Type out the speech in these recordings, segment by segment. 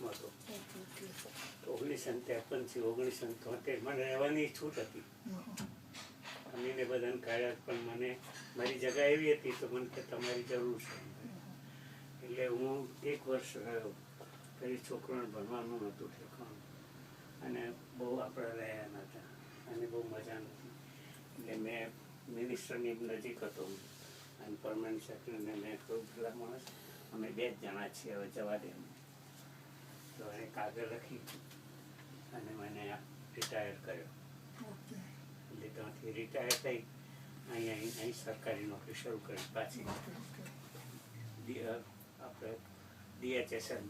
માં હતો. 1953 થી 1973 મને રહેવાની છૂટ હતી. અમીને બધાને કાઢ્યા, પણ મને મારી જગા એવી હતી તો મને કે તમારી જરૂર છે. એટલે હું 1 વર્ષ રહ્યો. પછી છોકરાને ભણવાનું નહોતું ઠેકાણું અને બહુ આપણે રહ્યા નહોતા અને બહુ મજા નથી. એટલે મેં મિનિસ્ટરની નજીક હતો અને પરમાનન્ટ સેક્રેટરીને મેં કહ્યું, પેલા માણસ અમે 2 જ જણા છીએ, હવે જવા દે. તો એને કાગળ લખી અને મને રિટાયર કર્યો. એટલે ત્યાંથી રિટાયર થઈ અહીં સરકારી નોકરી શરૂ કરી પાછી આપણે DHSL.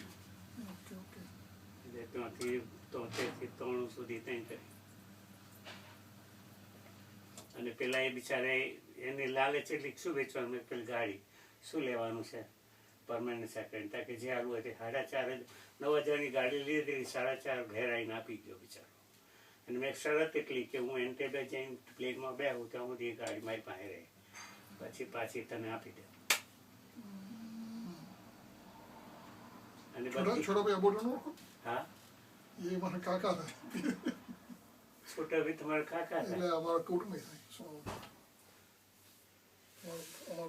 એટલે ત્યાંથી 73 થી 93 સુધી ત્યાં કરી. અને પેલા એ બિચારે એની લાલચ એટલી શું વેચવાનું, મેં પેલી ગાડી શું લેવાનું છે પરમાનન્ટ સેક્રેટરી કે જે હારું હોય તે 4.5 9,000ની ગાડી લીધી, 4.5 ઘેર આવીને આપી ગયો બિચારો. અને મેં શરત એટલી કે હું એન્ટેબે જઈને પ્લેનમાં બેહું ત્યાં સુધી એ ગાડી મારી પાસે રહે, પછી પાછી તને આપી દે. અને छोटा भाई बोल रहा हूँ हाँ ये हमारा काका था छोटा भी तुम्हारा काका था એટલે અમારા કુટુંબ છે. और